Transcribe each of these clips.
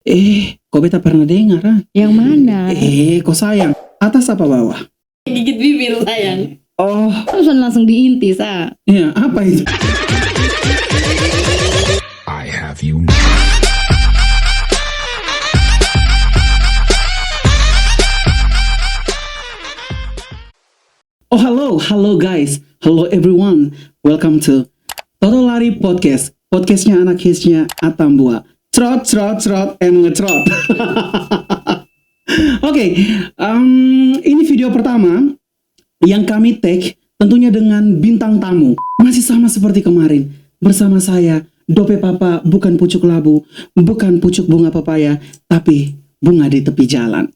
Kok beta pernah dengar ah? Yang mana? Kok sayang, atas apa bawah? Gigit bibir sayang. Oh, Terus langsung diinti sa. iya, apa itu? I have you. Oh, halo guys, hello everyone, welcome to Total Lari Podcast. Podcastnya anak hitsnya Atambua. Trot, and ngetrot. Oke, ini video pertama yang kami tag tentunya dengan bintang tamu. Masih sama seperti kemarin, bersama saya, Dope Papa, bukan pucuk labu, bukan pucuk bunga pepaya, tapi bunga di tepi jalan.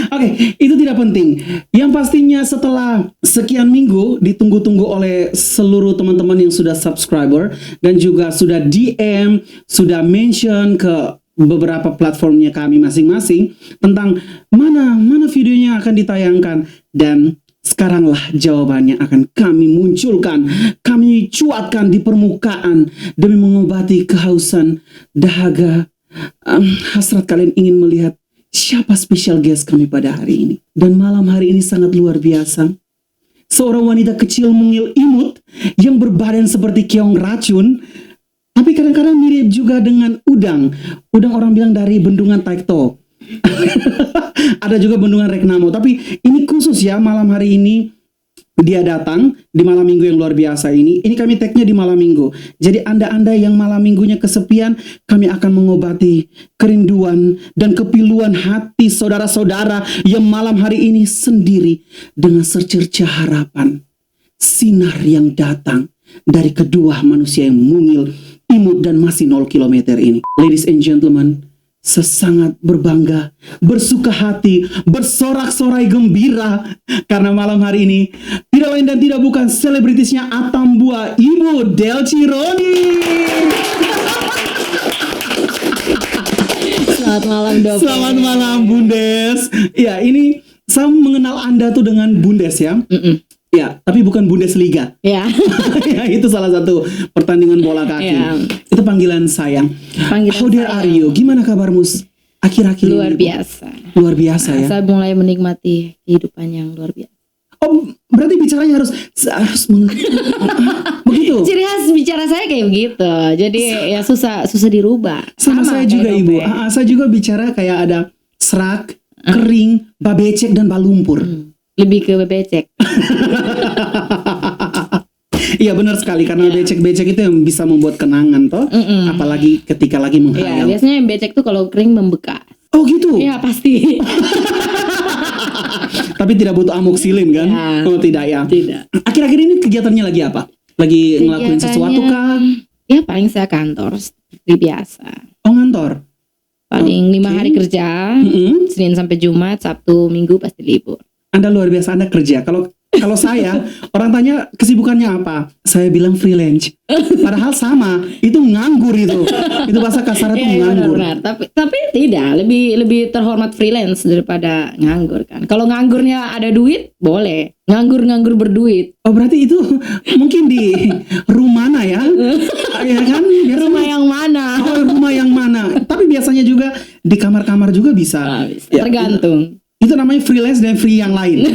Oke, itu tidak penting. Yang pastinya setelah sekian minggu ditunggu-tunggu oleh seluruh teman-teman yang sudah subscriber dan juga sudah DM, sudah mention ke beberapa platformnya kami masing-masing tentang mana videonya akan ditayangkan, dan sekaranglah jawabannya akan kami munculkan, kami cuatkan di permukaan demi mengobati kehausan, dahaga, hasrat kalian ingin melihat siapa special guest kami pada hari ini. Dan malam hari ini sangat luar biasa. Seorang wanita kecil mungil imut yang berbadan seperti keong racun, tapi kadang-kadang mirip juga dengan udang. Udang orang bilang dari bendungan Taekto. Ada juga bendungan Reknamo. Tapi ini khusus ya, malam hari ini dia datang di malam minggu yang luar biasa ini. Ini kami tagnya di malam minggu. Jadi anda-anda yang malam minggunya kesepian, kami akan mengobati kerinduan dan kepiluan hati saudara-saudara yang malam hari ini sendiri dengan secercah harapan. Sinar yang datang dari kedua manusia yang mungil, imut dan masih 0 kilometer ini. Ladies and gentlemen, sesangat berbangga, bersuka hati, bersorak-sorai gembira karena malam hari ini tidak lain dan tidak bukan selebritisnya Atambua, Ibu Delci Roni. Selamat malam Dok. Selamat malam Bundes. Ya, ini saya mengenal Anda tuh dengan Bundes ya. Ya, tapi bukan Bundesliga. Ya. Ya, itu salah satu pertandingan bola kaki. Ya. Itu panggilan sayang. Panggilan How dare are you? Gimana kabarmu akhir-akhir Luar ini? biasa. Luar biasa ya. Saya mulai menikmati kehidupan yang luar biasa. Oh, berarti bicaranya harus begitu. Ciri khas bicara saya kayak begitu. Jadi ya susah dirubah. Sama saya juga kayak Ibu. Dope. Saya juga bicara kayak ada serak, kering, babecek dan balumpur. Lebih ke bebecek. Iya benar sekali, karena becek-becek itu yang bisa membuat kenangan toh. Apalagi ketika lagi Ya, menghayal. biasanya yang becek tuh kalau kering membekas. Oh gitu. Ya pasti. Tapi tidak butuh amoksilin kan? Ya. Oh tidak ya. Tidak. Akhir-akhir ini kegiatannya lagi apa? Lagi ngelakuin sesuatu kah? Ya paling saya kantor seperti biasa. Oh ngantor. Paling 5 hari kerja, Senin sampai Jumat, Sabtu, Minggu pasti libur. Anda luar biasa, Anda kerja. Kalau saya, orang tanya kesibukannya apa? Saya bilang freelance. Padahal sama, itu nganggur itu. Itu bahasa kasar itu Iya, nganggur. benar. Tapi tidak, lebih terhormat freelance daripada nganggur kan. Kalau nganggurnya ada duit, boleh. Nganggur berduit. Oh berarti itu mungkin di rumah ya? Ya kan? Rumah yang mana? Oh, rumah yang mana? Tapi biasanya juga di kamar-kamar juga bisa. Bisa. Ya, Tergantung. Itu namanya freelance dan free yang lain.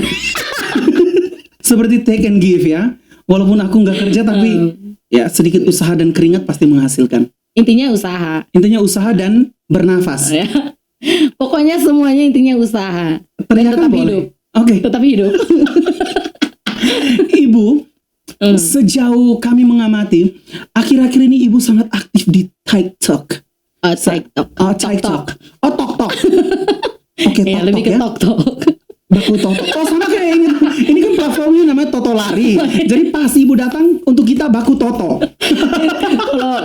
Seperti take and give ya. Walaupun aku nggak kerja tapi ya sedikit usaha dan keringat pasti menghasilkan. Intinya usaha. Intinya usaha dan bernafas. Ya. Pokoknya semuanya intinya usaha. Teriakan tetap boleh. hidup. Oke. Tetap hidup. Ibu, sejauh kami mengamati, akhir-akhir ini Ibu sangat aktif di TikTok. TikTok. Oh, TikTok. Oh, TokTok. Oke, Ya, TokTok lebih ke ya. tok-tok. Baku Toto. Oh sama kayak ini. Ini kan platformnya namanya Toto Lari. Jadi pas Ibu datang untuk kita Baku Toto.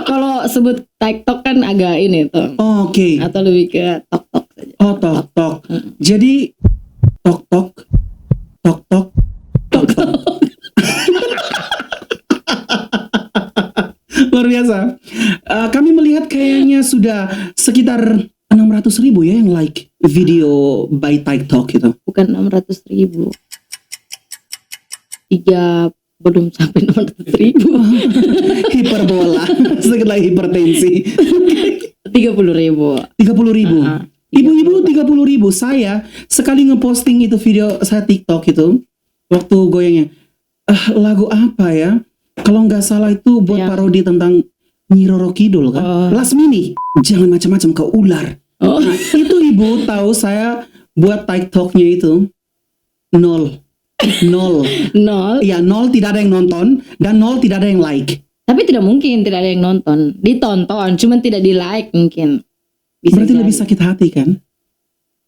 Kalau sebut TikTok kan agak ini tuh. Oh, oke. Atau lebih ke tok-tok saja. Oh tok. Jadi tok. Luar biasa. Kami melihat kayaknya sudah sekitar 600.000 ya yang like video by TikTok gitu. Bukan 600.000. 30 belum sampai 600.000. Hiperbola. Sedikit lagi hipertensi. 30.000. 30.000. Ibu-ibu 30.000. Saya sekali ngeposting itu video saya TikTok itu waktu goyangnya. Lagu apa ya? Kalau nggak salah itu buat parodi tentang Nyi Roro Kidul kan. Lasmini, jangan macam-macam kau ular. Nah, itu ibu tahu saya buat TikToknya itu 0. Iya, 0 tidak ada yang nonton dan 0 tidak ada yang like. Tapi tidak mungkin tidak ada yang nonton. Ditonton, cuman tidak di like mungkin. Berarti lebih sakit hati kan?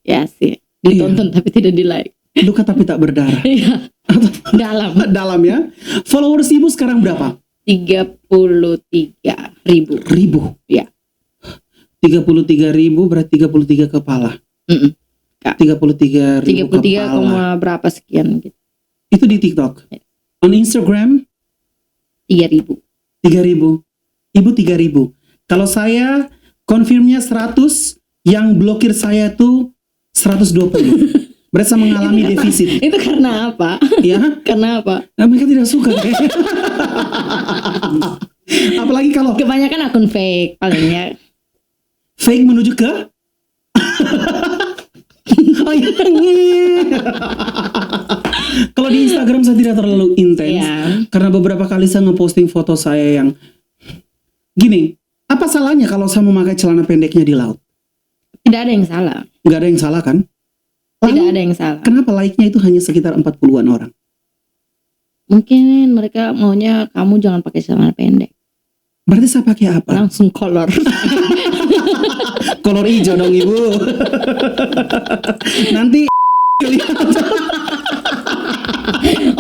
Ya sih, ditonton tapi tidak di like. Luka tapi tak berdarah. Iya. Dalam. Dalam ya. Followers ibu sekarang berapa? 33.000. Ya. 33.000 berarti 33 kepala. 33.000 kepala. Berapa sekian gitu. Itu di TikTok. On Instagram 3.000. 3.000. Ibu 3.000. Kalau saya konfirmnya 100, yang blokir saya tuh 120. Berarti saya mengalami defisit. Itu karena apa? Ya? Karena apa? Nah, mereka tidak suka kayaknya. Apalagi kalau kebanyakan akun fake palingnya. Fake menuju ke oh, iya. Kalau di Instagram saya tidak terlalu intens karena beberapa kali saya ngeposting foto saya yang gini. Apa salahnya kalau saya memakai celana pendeknya di laut? Tidak ada yang salah. Nggak ada yang salah kan? Tidak ada yang salah. Kenapa like-nya itu hanya sekitar 40-an orang? Mungkin mereka maunya kamu jangan pakai celana pendek. Berarti saya pakai apa? Langsung kolor. Kolor hijau dong ibu. Nanti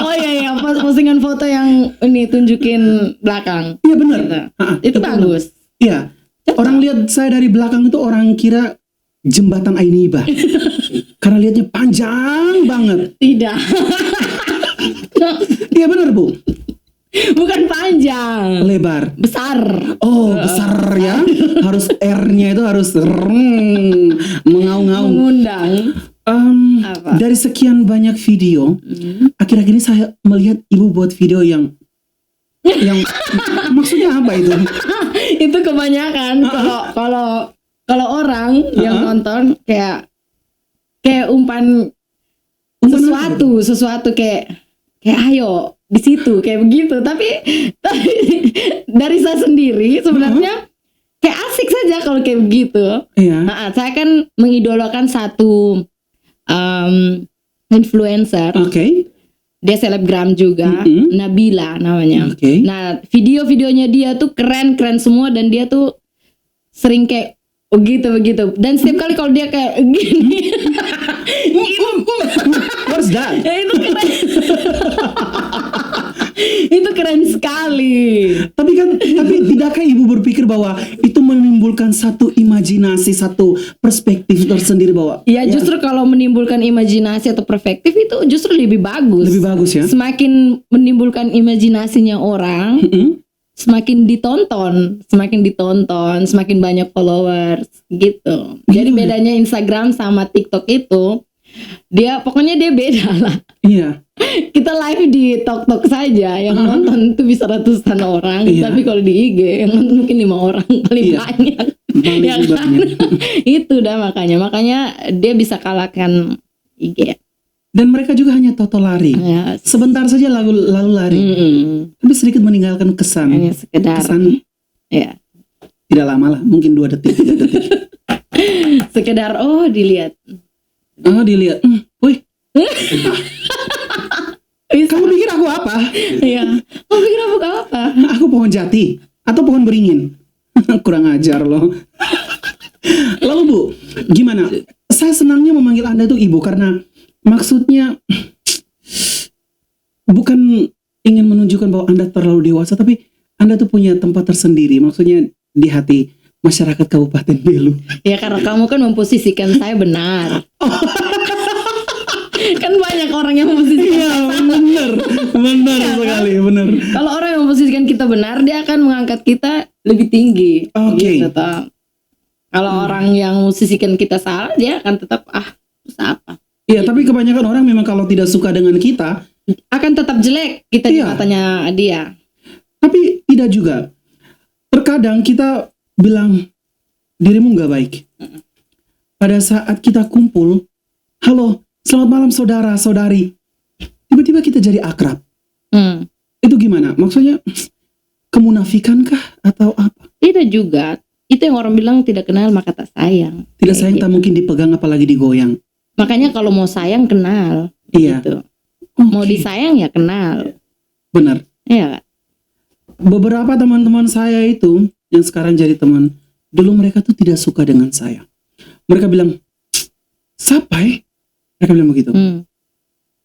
oh iya pas postingan foto yang ini tunjukin belakang. Iya benar. Gitu. Itu bagus. Iya. Orang lihat saya dari belakang itu orang kira jembatan Ainiba. Karena lihatnya panjang banget. Tidak. Iya benar bu. Bukan panjang. Lebar. Besar. Oh besar ya. Harus R-nya itu harus mengaung-ngaung. Mengundang. Dari sekian banyak video, akhir-akhir ini saya melihat ibu buat video yang maksudnya apa itu? Itu kebanyakan kalau orang yang nonton kayak umpan sesuatu kayak ayo di situ kayak begitu, tapi dari saya sendiri sebenarnya kayak asik saja kalau kayak begitu. Iya. Saya kan mengidolakan satu influencer. Oke. Dia selebgram juga, Nabila namanya. Nah, video-videonya dia tuh keren semua dan dia tuh sering kayak begitu. Dan setiap kali kalau dia kayak gini, what's that? Ya, itu keren. Itu keren sekali. Tapi tidakkah ibu berpikir bahwa itu menimbulkan satu imajinasi, satu perspektif tersendiri bahwa ya justru kalau menimbulkan imajinasi atau perspektif itu justru lebih bagus. Lebih bagus ya. Semakin menimbulkan imajinasinya orang, semakin ditonton, semakin banyak followers gitu. Jadi bedanya Instagram sama TikTok itu pokoknya dia beda lah. Iya. Kita live di TikTok saja yang nonton itu bisa ratusan orang, tapi kalau di IG yang nonton mungkin 5 orang paling banyak. Ya kan? Itu dah makanya dia bisa kalahkan IG. Dan mereka juga hanya toto lari. Ya. Sebentar saja lalu lari. Tapi sedikit meninggalkan kesan. Hanya sekedar ya. Tidak lama lah, mungkin 2 detik, 3 detik. Sekedar dilihat. Dilihat. Wih. Kamu pikir aku apa? Iya. Kamu pikir aku apa? Aku pohon jati atau pohon beringin? Kurang ajar loh. Lalu Bu, gimana? Saya senangnya memanggil Anda itu Ibu karena maksudnya bukan ingin menunjukkan bahwa Anda terlalu dewasa, tapi Anda tuh punya tempat tersendiri. Maksudnya di hati masyarakat Kabupaten Belu. Ya karena kamu kan memposisikan saya benar. Kan banyak orang yang memposisikan. Benar ya, sekali, benar. Kalau orang yang memposisikan kita benar, dia akan mengangkat kita lebih tinggi. Oke. Gitu, kalau orang yang memposisikan kita salah, dia akan tetap terus apa? Iya, tapi kebanyakan orang memang kalau tidak suka dengan kita, akan tetap jelek kita di Iya. matanya dia. Tapi tidak juga. Terkadang kita bilang dirimu nggak baik. Pada saat kita kumpul, halo, selamat malam saudara, saudari. Tiba-tiba kita jadi akrab. Hmm. Itu gimana? Maksudnya kemunafikan kah atau apa? Tidak juga. Itu yang orang bilang tidak kenal maka tak sayang. Tidak Kayak sayang gitu. tak mungkin dipegang apalagi digoyang. Makanya kalau mau sayang kenal. Iya. Gitu. Oke. Mau disayang ya kenal. Benar. Iya. Beberapa teman-teman saya itu yang sekarang jadi teman, dulu mereka tuh tidak suka dengan saya. Mereka bilang, "Sapai?" Mereka bilang begitu. Hmm.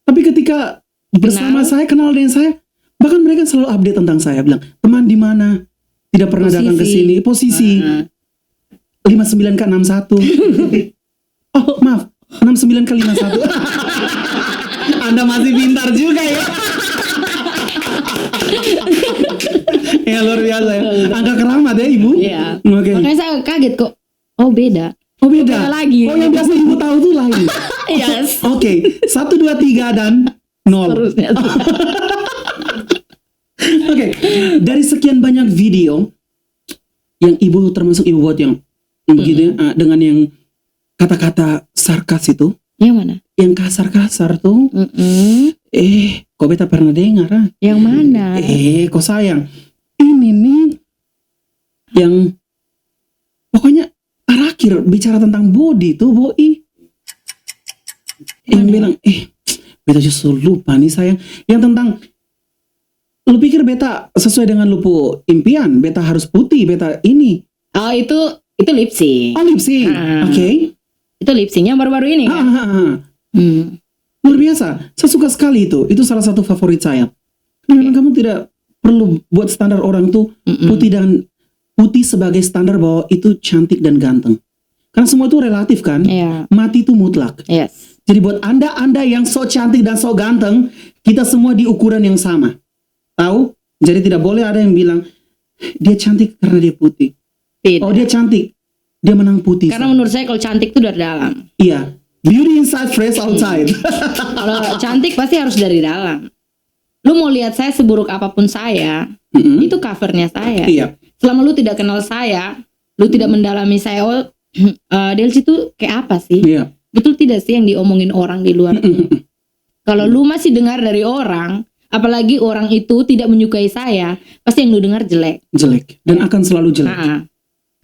Tapi ketika bersama saya, kenal dengan saya, bahkan mereka selalu update tentang saya, bilang, "Teman di mana? Tidak pernah datang ke Posisi. sini. Posisi Nah, 59 ke 61." Oh, maaf, 69 ke 51. Anda masih pintar juga ya. Ya luar biasa ya. Angka keramat ya Ibu. Iya. Oke. Makanya saya kaget kok. Oh beda. Oh beda. Beda lagi. Oh yang biasa Ibu tahu tuh lain. Yes. Oke, 1, 2, 3 dan 0. Terusnya. Oke, dari sekian banyak video yang Ibu termasuk Ibu buat yang begitu ya, dengan yang kata-kata sarkas itu, Yang mana? yang kasar-kasar tuh, kok beta pernah dengar ah. Yang mana? Kok sayang. Ini nih yang pokoknya terakhir bicara tentang body tuh, Boi. Yang bilang, beta justru lupa nih sayang. Yang tentang, lu pikir beta sesuai dengan lu pu impian, beta harus putih, beta ini. Oh itu lip sync. Oh, lip sync. Oke. Itu lip sync yang baru-baru ini kan? Hmm. Luar biasa. Saya suka sekali itu. Itu salah satu favorit saya. Karena memang kamu tidak perlu buat standar orang tuh putih sebagai standar bahwa itu cantik dan ganteng. Karena semua itu relatif kan. Iya. Mati itu mutlak. Yes. Jadi buat anda yang so cantik dan so ganteng, kita semua di ukuran yang sama. Tahu? Jadi tidak boleh ada yang bilang dia cantik karena dia putih. Tidak. Oh dia cantik, dia menang putih. Karena menurut saya kalau cantik itu dari dalam. Iya. Beauty inside, fresh outside. Kalau cantik pasti harus dari dalam. Lu mau lihat saya seburuk apapun saya, itu covernya saya. Iya. Selama lu tidak kenal saya, lu tidak mendalami saya, Delci itu kayak apa sih? Iya. Betul tidak sih yang diomongin orang di luar? Kalau lu masih dengar dari orang, apalagi orang itu tidak menyukai saya, pasti yang lu dengar jelek. Jelek. Dan akan selalu jelek. Nah,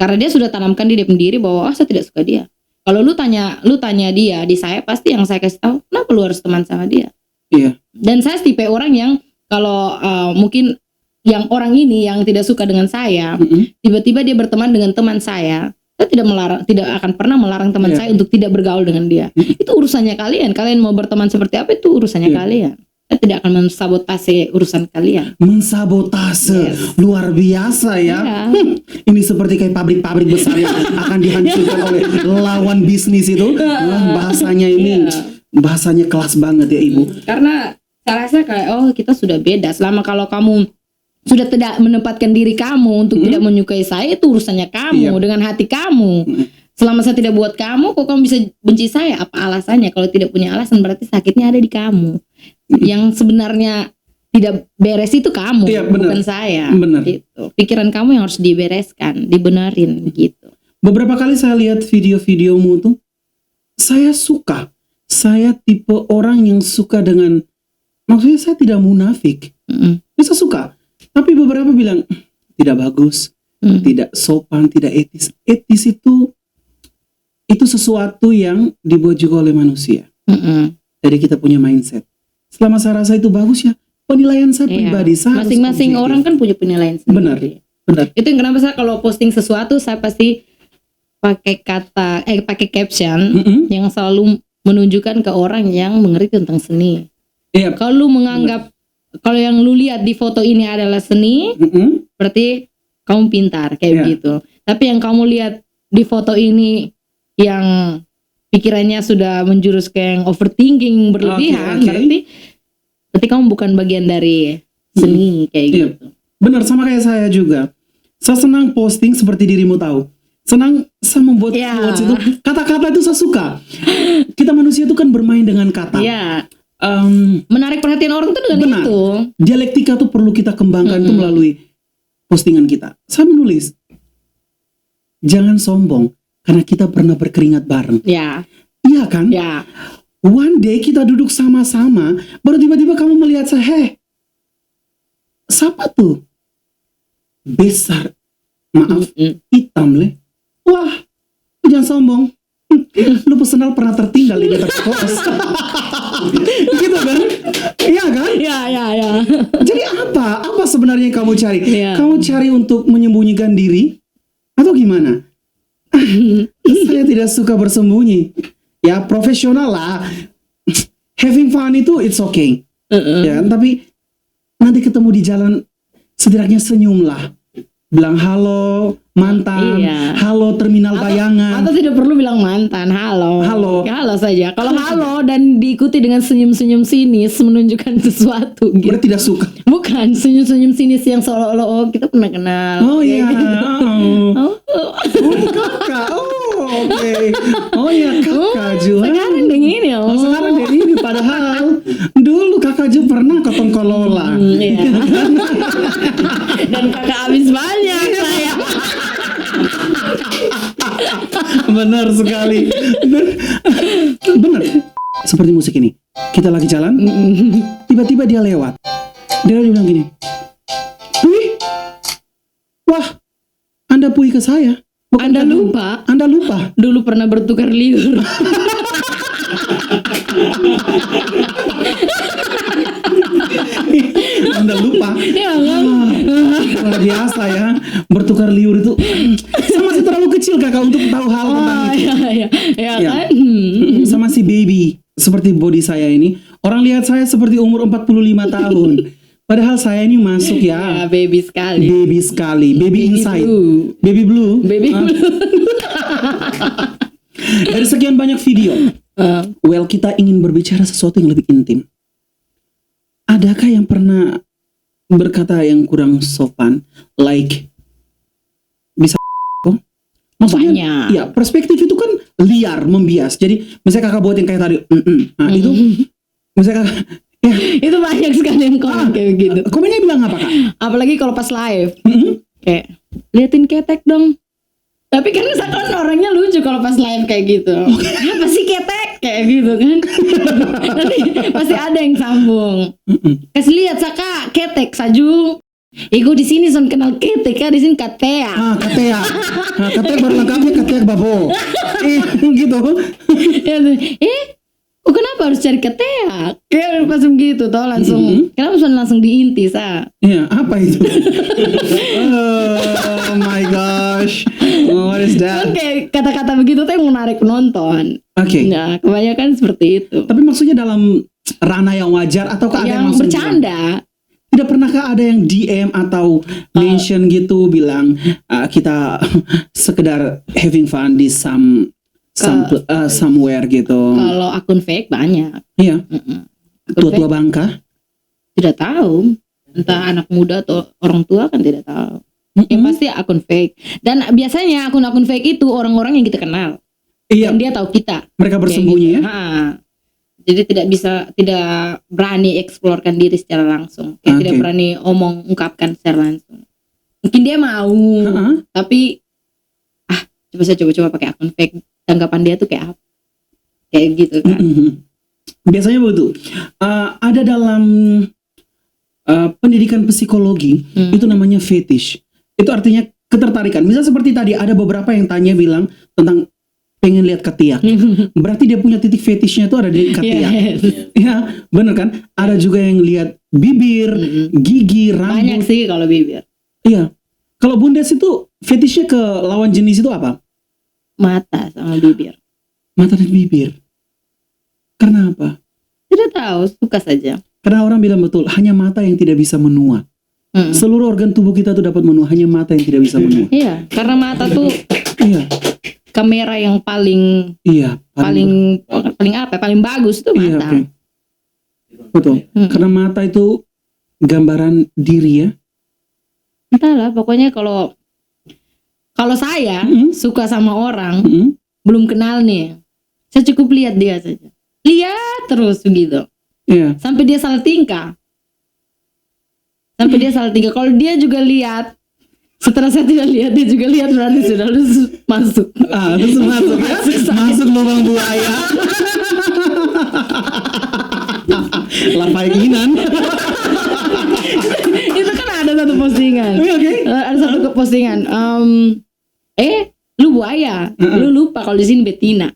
karena dia sudah tanamkan di dia sendiri bahwa saya tidak suka dia. Kalau lu tanya dia di saya, pasti yang saya kasih tahu, kenapa lu harus teman sama dia? Iya. Dan saya tipe orang yang kalau mungkin yang orang ini yang tidak suka dengan saya, tiba-tiba dia berteman dengan teman saya tidak akan pernah melarang teman saya untuk tidak bergaul dengan dia. Itu urusannya kalian. Kalian mau berteman seperti apa itu urusannya kalian. Saya tidak akan mensabotase urusan kalian. Mensabotase. Luar biasa ya. Iya. Ini seperti kayak pabrik-pabrik besar yang akan dihancurkan oleh lawan bisnis itu. Wah, bahasanya ini bahasanya kelas banget ya Ibu. Karena saya rasa kayak kita sudah beda. Selama kalau kamu sudah tidak menempatkan diri kamu untuk tidak menyukai saya, itu urusannya kamu dengan hati kamu. Selama saya tidak buat kamu, kok kamu bisa benci saya? Apa alasannya? Kalau tidak punya alasan berarti sakitnya ada di kamu. Yang sebenarnya tidak beres itu kamu, bukan saya. Benar. Gitu. Pikiran kamu yang harus dibereskan, dibenerin gitu. Beberapa kali saya lihat video-videomu tuh, saya suka. Saya tipe orang yang suka dengan, maksudnya saya tidak munafik. Saya suka. Tapi beberapa bilang tidak bagus, tidak sopan, tidak etis. Etis itu sesuatu yang dibuat juga oleh manusia. Jadi kita punya mindset. Selama saya rasa itu bagus ya, penilaian saya pribadi. Saya masing-masing orang kan punya penilaian sendiri. Benar. Itu yang kenapa saya kalau posting sesuatu saya pasti pakai pakai caption yang selalu menunjukkan ke orang yang mengerti tentang seni. Iya. Kalau lu menganggap kalau yang lu lihat di foto ini adalah seni, berarti kamu pintar kayak begitu. Tapi yang kamu lihat di foto ini yang pikirannya sudah menjurus ke yang overthinking berlebihan, berarti kamu bukan bagian dari seni kayak gitu. Benar, sama kayak saya juga. Saya senang posting seperti dirimu tahu. Senang saya membuat quotes itu. Kata-kata itu saya suka. Kita manusia itu kan bermain dengan kata. Menarik perhatian orang tuh dengan Benar. itu. Dialektika tuh perlu kita kembangkan itu melalui postingan kita. Saya menulis, jangan sombong karena kita pernah berkeringat bareng. Ya, Iya kan? ya. One day kita duduk sama-sama, baru tiba-tiba kamu melihat saya, siapa tuh? Besar, maaf, hitam le. Wah, jangan sombong. Lu personal pernah tertinggal di atas kos. Gitu kan? Iya kan? Ya, ya, ya. Jadi apa? Apa sebenarnya yang kamu cari? Iya. Kamu cari untuk menyembunyikan diri? Atau gimana? Saya tidak suka bersembunyi. Ya profesional lah. Having fun itu it's okay. Ya, tapi nanti ketemu di jalan setidaknya senyumlah. Bilang halo mantan, Iya. halo terminal bayangan. Atau tidak perlu bilang mantan, halo. Halo. Ya, halo saja. Kalau halo dan diikuti dengan senyum-senyum sinis menunjukkan sesuatu gitu. Berarti tidak suka. Bukan senyum-senyum sinis yang seolah-olah oh kita pernah kenal. Oh Kayak iya. gitu. Oh. Oh, Kakak. Oh, oke. Oh iya, kakak juga. sekarang dengan ini oh. Oh, sekarang dari ini padahal dulu kakak juga pernah ke Tongkolola. Iya. Dan kakak habis banyak saya. Benar sekali. Benar. Seperti musik ini. Kita lagi jalan, tiba-tiba dia lewat. Dia bilang gini, "Wih, wah, Anda puih ke saya." Bukan Anda kamu. lupa Anda lupa. dulu pernah bertukar liur. Anda lupa. Ya kan? Luar biasa ya. Bertukar liur itu. Saya masih terlalu kecil kakak untuk tahu hal tentang Oh, itu. ya Ya. kan? Sama si baby. Seperti body saya ini. Orang lihat saya seperti umur 45 tahun. Padahal saya ini masuk Ya, ya. baby sekali. Baby sekali. Baby inside. blue. Baby blue. Baby Ah. blue. Dari sekian banyak video. Well, kita ingin berbicara sesuatu yang lebih intim. Adakah yang pernah berkata yang kurang sopan? Like, bisa kok? Maksudnya, Banyak. ya perspektif itu kan liar, membias. Jadi, misalnya kakak buat yang kayak tadi, nah itu, misalnya kakak, ya, Itu banyak sekali yang komen kayak gitu. komennya bilang apa kak? Apalagi kalau pas live. Mm-mm. Kayak liatin ketek dong. Tapi kan misalkan orangnya lucu kalau pas live kayak gitu. Apa sih ketek? Kayak gitu kan. Nanti pasti ada yang sambung. Kasih lihat Saka ketek Saju. Iku di sini son kenal ketek ya, di sini katea. Katea. Katea baru lengkapnya katea babo. Gitu. Oh, kenapa harus cari ketea? Kayak pas gitu toh langsung. Kenapa langsung diinti sa? Iya, apa itu? Oh my gosh. What is Kan that? kayak kata-kata begitu tuh yang menarik penonton. Oke. Nah, kebanyakan seperti itu. Tapi maksudnya dalam ranah yang wajar ataukah ada yang Yang langsung bercanda. tidak pernahkah ada yang DM atau mention gitu bilang kita sekedar having fun di somewhere gitu. Kalau akun fake banyak. Iya. Mm-mm. Tua-tua bangka. Tidak tahu. Entah anak muda atau orang tua kan tidak tahu. Yang pasti akun fake. Dan biasanya akun-akun fake itu orang-orang yang kita kenal. Iya. Dan dia tahu kita. Mereka bersembunyi ya. Ha. Jadi tidak berani eksplorkan diri secara langsung. Kayak tidak Oke. berani ungkapkan secara langsung. Mungkin dia mau, Ha-ha. tapi coba saya coba pakai akun fake. Tanggapan dia tuh kayak apa? Kayak gitu kan. Biasanya begitu. Ada dalam pendidikan psikologi itu namanya fetish. Itu artinya ketertarikan. Misal seperti tadi ada beberapa yang tanya bilang tentang pengen lihat ketiak. Berarti dia punya titik fetishnya itu ada di ketiak. Yes. Ya, bener kan? Ada juga yang lihat bibir, gigi, Banyak rambut. sih kalau bibir. Iya. Kalau Bundes itu fetishnya ke lawan jenis itu apa? Mata sama bibir. Mata dan bibir. Karena apa? Tidak tahu, suka saja. Karena orang bilang betul, hanya mata yang tidak bisa menua. Seluruh organ tubuh kita tuh dapat menua, hanya mata yang tidak bisa menua. Iya, karena mata tuh Iya, kamera yang paling iya. paling apa? Paling bagus tuh Iya, mata. oke. Betul. Karena mata itu gambaran diri ya. Entahlah, pokoknya kalau saya suka sama orang, belum kenal nih, saya cukup lihat dia saja. Lihat terus begitu. Iya. Sampai dia salah tingkah. Kalau dia juga lihat, setelah saya tidak lihat, dia juga lihat, berarti sudah lulus masuk. Terus masuk ya. Masuk lubang buaya. Larva keinginan. Itu kan ada satu postingan. Oke. Ada satu postingan. Lu buaya, lu lupa kalau di sini betina.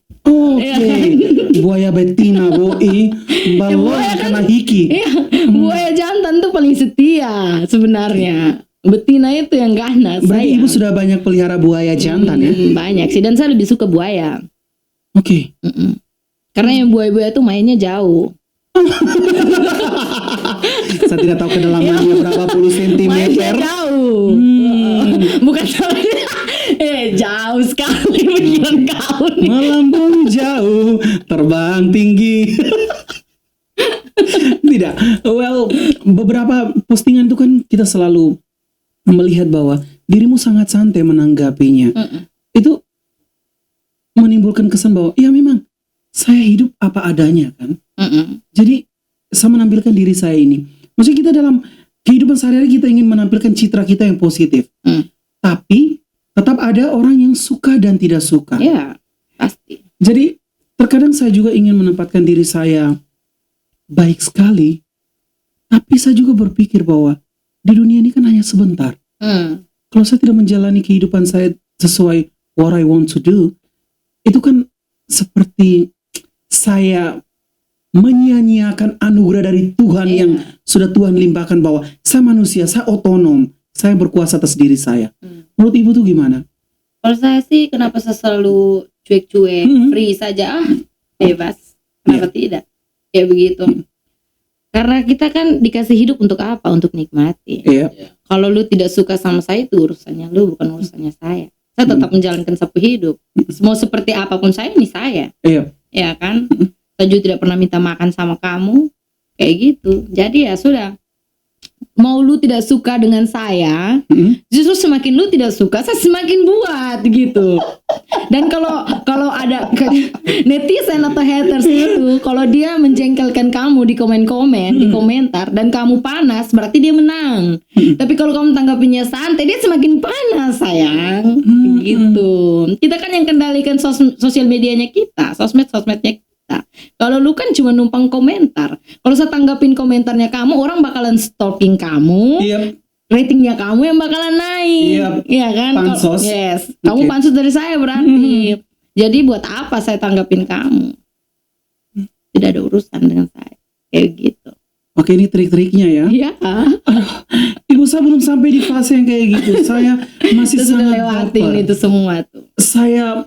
Buaya betina boi balon kena hiki. Iya, buaya jantan tuh paling setia sebenarnya. Betina itu yang ganas. Berarti ibu sudah banyak pelihara buaya jantan ya? Banyak sih, dan saya lebih suka buaya. Oke. Karena yang buaya-buaya tuh mainnya jauh. Saya tidak tahu kedalamannya berapa puluh Mainnya sentimeter. jauh. Bukan jauh sekali pikiran kau nih. Melambung jauh, terbang tinggi. Tidak. Well, beberapa postingan itu kan kita selalu melihat bahwa dirimu sangat santai menanggapinya. Itu menimbulkan kesan bahwa ya memang saya hidup apa adanya kan. Jadi saya menampilkan diri saya ini. Maksudnya kita dalam kehidupan sehari-hari kita ingin menampilkan citra kita yang positif. Tapi tetap ada orang yang suka dan tidak suka. Ya, pasti. Jadi terkadang saya juga ingin menempatkan diri saya baik sekali. Tapi saya juga berpikir bahwa di dunia ini kan hanya sebentar. Kalau saya tidak menjalani kehidupan saya sesuai what I want to do, itu kan seperti saya menyia-nyiakan anugerah dari Tuhan yang sudah Tuhan limpahkan bahwa saya manusia, saya otonom, saya berkuasa atas diri saya. Menurut ibu tuh gimana? Kalau saya sih kenapa saya selalu cuek-cuek, free saja, bebas. Kenapa tidak? Kayak begitu. Karena kita kan dikasih hidup untuk apa? Untuk nikmati. Kalau lu tidak suka sama saya, itu urusannya lu, bukan urusannya saya. Saya tetap menjalankan sapu hidup. Mau seperti apapun saya, ini saya. Ya kan? Saya juga tidak pernah minta makan sama kamu. Kayak gitu. Jadi ya sudah. Mau lu tidak suka dengan saya, justru semakin lu tidak suka, saya semakin buat gitu. Dan kalau ada netizen atau haters itu, kalau dia menjengkelkan kamu di komen-komen, di komentar, dan kamu panas, berarti dia menang. Tapi kalau kamu tanggapinya santai, dia semakin panas, sayang. Gitu. Kita kan yang kendalikan sosial medianya kita, sosmednya kita. Kalau lu kan cuma numpang komentar. Kalau saya tanggapin komentarnya kamu, orang bakalan stalking kamu. Ratingnya kamu yang bakalan naik. Iya kan? Pansos. Yes. Kamu pansos dari saya berarti. Jadi buat apa saya tanggapin kamu? Tidak ada urusan dengan saya. Kayak gitu. Oke, ini trik-triknya ya. Iya. Ibu saya belum sampai di fase yang kayak gitu. Saya masih sudah sangat lewatin baper. itu semua tuh. Saya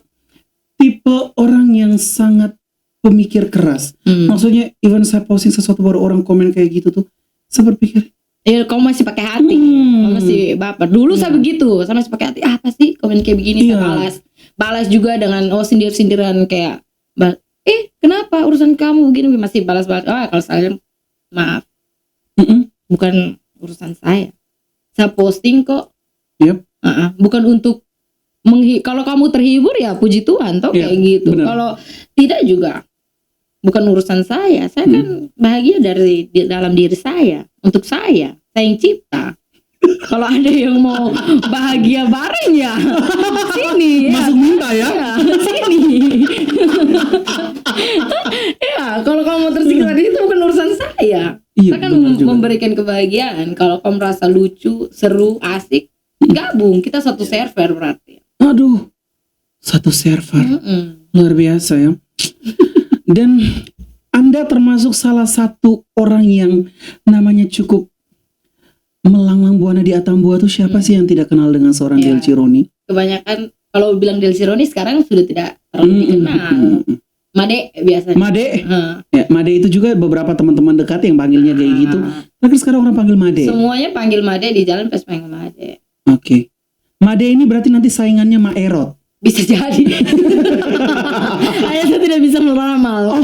tipe orang yang sangat pemikir keras. Maksudnya even saya posting sesuatu baru orang komen kayak gitu tuh, saya berpikir kamu masih pakai hati. Kamu masih baper. Dulu saya begitu, saya masih pakai hati. Apa sih komen kayak begini? Saya balas juga dengan sindir-sindiran kayak kenapa urusan kamu begini, masih balas-balas. Kalau saya maaf. Bukan urusan saya. Saya posting kok. Bukan untuk kalau kamu terhibur ya puji Tuhan toh kayak gitu. Kalau tidak juga bukan urusan saya. Saya kan bahagia dari dalam diri saya, untuk saya yang cipta. Kalau ada yang mau bahagia bareng ya sini masuk minta ya. Sini. Kalau kamu mau tersiksa itu bukan urusan saya. Saya kan memberikan kebahagiaan. Kalau kamu merasa lucu, seru, asik, gabung, kita satu server berarti. Aduh, satu server. Luar biasa ya. Dan Anda termasuk salah satu orang yang namanya cukup melanglang buana di Atambua tuh siapa sih yang tidak kenal dengan seorang Delci Roni? Kebanyakan kalau bilang Delci Roni sekarang sudah tidak terlalu dikenal. Made biasanya. Made. Ya, Made itu juga beberapa teman-teman dekat yang panggilnya kayak gitu. Tapi sekarang orang panggil Made. Semuanya panggil Made, di jalan pas panggil Made. Oke. Made ini berarti nanti saingannya Ma Erot. Bisa jadi. Saya tidak bisa meramal.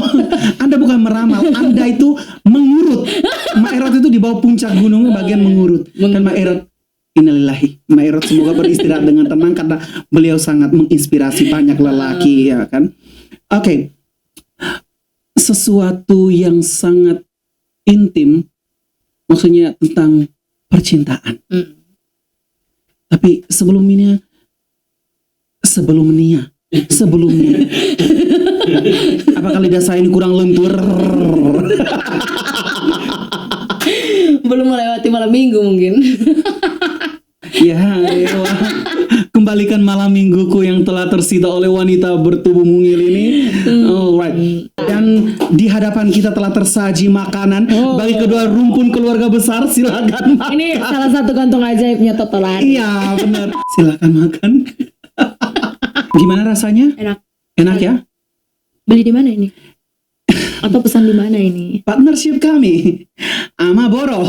Anda bukan meramal, Anda itu mengurut. Ma Erot itu di bawah puncak gunungnya bagian mengurut. Dan Ma Erot, innalillahi, Ma Erot semoga beristirahat dengan tenang karena beliau sangat menginspirasi banyak lelaki ya kan. Oke. Sesuatu yang sangat intim, maksudnya tentang percintaan. Tapi sebelumnya, apakah lidah saya ini kurang lentur? Belum melewati malam minggu mungkin. Ya, ewa. Kembalikan malam mingguku yang telah tersita oleh wanita bertubuh mungil ini. Alright. Dan di hadapan kita telah tersaji makanan bagi kedua rumpun keluarga besar. Silakan makan. Ini salah satu kantong ajaibnya Totolan. Iya, benar. Silakan makan. Gimana rasanya? Enak. Enak ya? Beli di mana ini? Atau pesan di mana ini? Partnership kami ama Boro.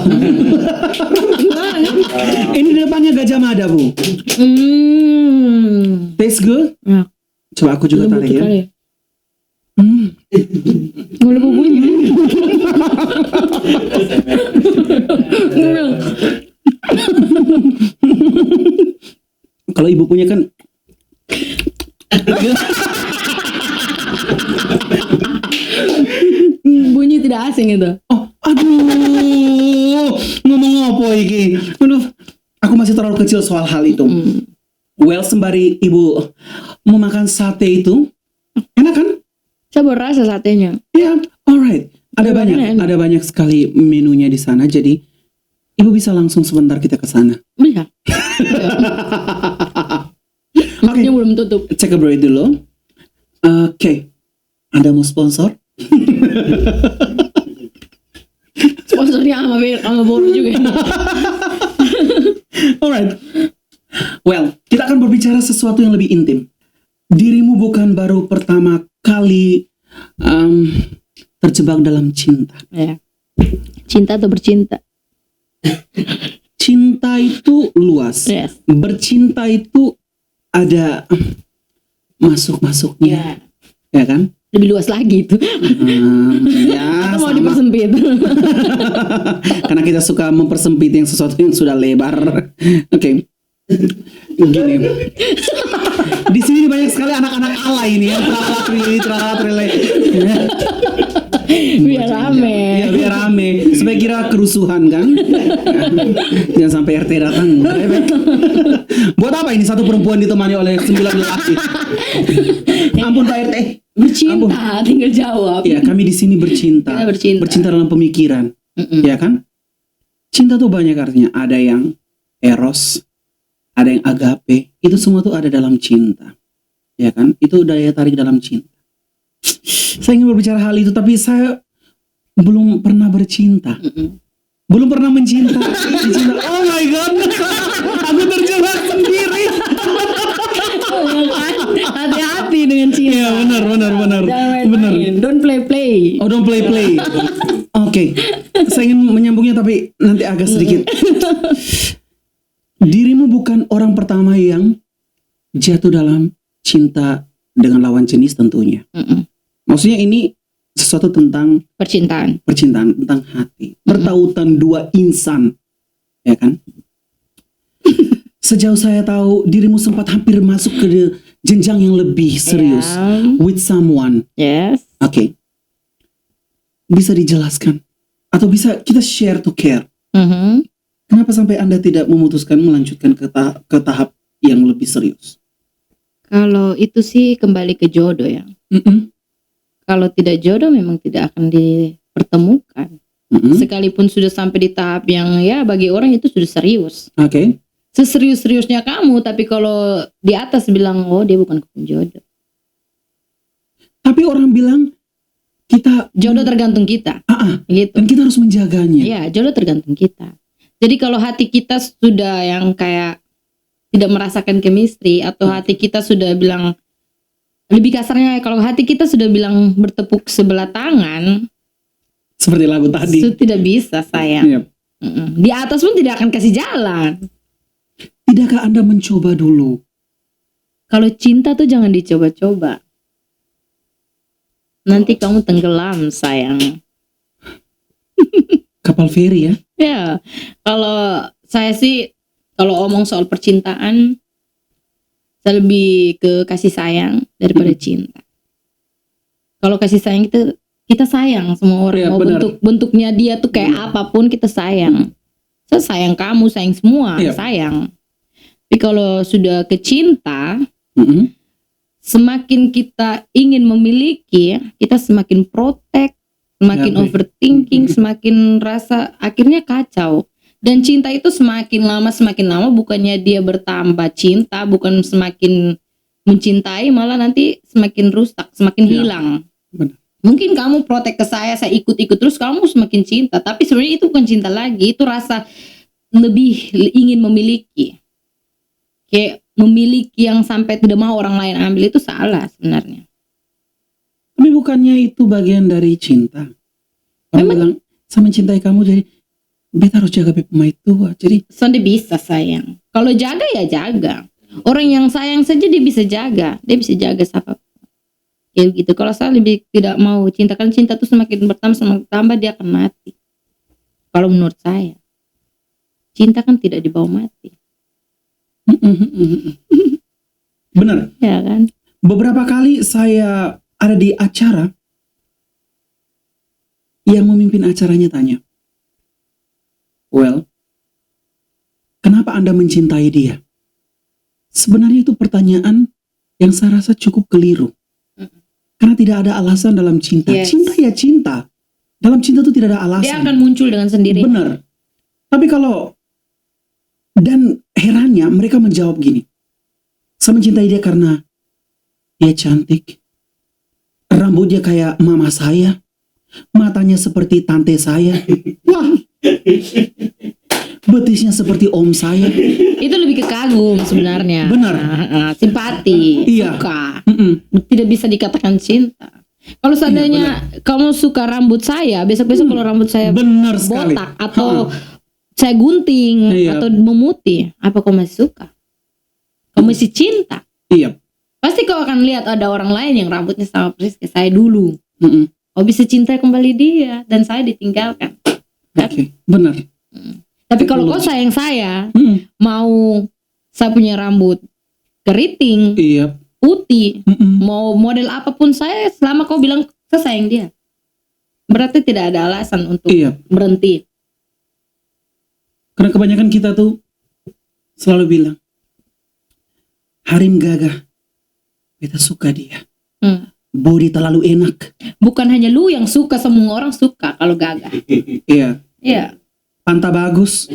Ini di depannya Gajah Mada, Bu. Taste good? Ya. Coba aku juga tarik ya. Boleh bumbunya. Kalau ibu punya kan Bunyi tidak asing itu. oh, aduh, ngomong apa iki? Aduh, aku masih terlalu kecil soal hal itu. Well, sembari ibu mau makan sate itu, enak kan? Coba rasa satenya. Ya, alright. Ada Enak. banyak sekali menunya di sana. Jadi ibu bisa langsung sebentar kita ke sana. Bisa. Makanya belum tutup. Cek a break dulu. Oke. Anda mau sponsor? Sponsornya sama Boro juga. Alright. Well, kita akan berbicara sesuatu yang lebih intim. Dirimu bukan baru pertama kali terjebak dalam cinta. Ya. Cinta atau bercinta? Cinta itu luas. Yes. Bercinta itu ada masuk-masuknya. Ya kan? Lebih luas lagi itu. Ya, Atau mau sama. dipersempit? Karena kita suka mempersempit yang sesuatu yang sudah lebar. Oke. Gini. Di sini banyak sekali anak-anak alay ini ya, tralala. Biar rame. Ya, biar rame. Supaya kira kerusuhan kan. Jangan sampai RT datang. Buat apa ini satu perempuan ditemani oleh 9 lelaki? Ampun Pak RT. Bercinta, tinggal jawab. Ya, kami di sini bercinta. Kita bercinta. Bercinta dalam pemikiran. Ya kan? Cinta tuh banyak artinya. Ada yang eros, ada yang agape. Itu semua tuh ada dalam cinta. Ya kan? Itu daya tarik dalam cinta. Saya ingin berbicara hal itu, tapi saya belum pernah bercinta. Belum pernah mencinta. Oh my God. Aku terjebak sendiri. Hati-hati dengan cinta. Iya, benar. Jangan Benar. main-main. Don't play. Oh, don't play. Oke. Saya ingin menyambungnya tapi nanti agak sedikit. Dirimu bukan orang pertama yang jatuh dalam cinta dengan lawan jenis tentunya. Maksudnya ini sesuatu tentang Percintaan. tentang hati. Pertautan dua insan. Ya kan? Sejauh saya tahu, dirimu sempat hampir masuk ke jenjang yang lebih serius. Yeah. With someone. Yes. Oke. Bisa dijelaskan? Atau bisa kita share to care? Kenapa sampai Anda tidak memutuskan melanjutkan ke tahap yang lebih serius? Kalau itu sih kembali ke jodoh ya. Kalau tidak jodoh memang tidak akan dipertemukan. Sekalipun sudah sampai di tahap yang ya bagi orang itu sudah serius. Oke. Seserius-seriusnya kamu, tapi kalau di atas bilang oh dia bukan jodoh. Tapi orang bilang kita Jodoh tergantung kita. Gitu. dan kita harus menjaganya. Iya, jodoh tergantung kita. Jadi kalau hati kita sudah yang kayak tidak merasakan chemistry atau hati kita sudah bilang, lebih kasarnya kalau hati kita sudah bilang bertepuk sebelah tangan, Seperti lagu tadi. itu tidak bisa sayang. Yep. Di atas pun tidak akan kasih jalan. Tidakkah Anda mencoba dulu? Kalau cinta tuh jangan dicoba-coba. Nanti kamu tenggelam sayang. Kapal feri ya? Ya, kalau saya sih kalau omong soal percintaan, saya lebih ke kasih sayang daripada cinta. Kalau kasih sayang itu kita sayang semua orang. Iya, Mau benar. bentuknya dia tuh kayak apapun kita sayang. Saya sayang kamu, sayang semua, Iya. sayang. Tapi kalau sudah kecinta, Mm-mm. semakin kita ingin memiliki, kita semakin protek, semakin Ya, baik. overthinking, semakin rasa akhirnya kacau. Dan cinta itu semakin lama bukannya dia bertambah cinta, bukan semakin mencintai, malah nanti semakin rusak, semakin Ya, hilang. benar. Mungkin kamu protek ke saya ikut-ikut terus kamu semakin cinta, tapi sebenarnya itu bukan cinta lagi, itu rasa lebih ingin memiliki. Kayak memiliki yang sampai tidak mau orang lain ambil, itu salah sebenarnya. Tapi bukannya itu bagian dari cinta? Orang bilang, saya mencintai kamu jadi beta harus jaga beta tua. Jadi Sonde bisa sayang. Kalau jaga ya jaga. Orang yang sayang saja dia bisa jaga siapa. Kayak gitu. Kalau saya lebih tidak mau cinta, kan cinta tuh semakin bertambah dia akan mati. Kalau menurut saya, cinta kan tidak dibawa mati. benar. Ya kan? Beberapa kali saya ada di acara, yang memimpin acaranya tanya, well, kenapa Anda mencintai dia? Sebenarnya itu pertanyaan yang saya rasa cukup keliru. Karena tidak ada alasan dalam cinta. Yes. Cinta ya cinta. Dalam cinta itu tidak ada alasan. Dia akan muncul dengan sendiri. Benar. Tapi kalau, dan herannya mereka menjawab gini, saya mencintai dia karena dia cantik, rambutnya kayak mama saya, matanya seperti tante saya, wah, betisnya seperti om saya. Itu lebih ke kagum sebenarnya. Benar. Simpati, Iya. suka. Mm-mm. Tidak bisa dikatakan cinta. Kalau seandainya kamu suka rambut saya, besok-besok kalau rambut saya Benar sekali. botak atau Ha. saya gunting Iya. atau memutih, apa kau masih suka? Kau masih cinta? Iya. Pasti kau akan lihat ada orang lain yang rambutnya sama persis kayak saya dulu. Mm-mm. Kau bisa cinta kembali dia dan saya ditinggalkan. Oke, benar. Tapi kalau kau sayang saya, Mm-mm. mau saya punya rambut keriting, Iya. putih, Mm-mm. mau model apapun saya, selama kau bilang saya sayang dia, berarti tidak ada alasan untuk Iya. berhenti. Karena kebanyakan kita tuh selalu bilang, Harim gagah, beta suka dia. Body terlalu enak. Bukan hanya lu yang suka, semua orang suka kalau gagah. Iya. Iya, Panta bagus.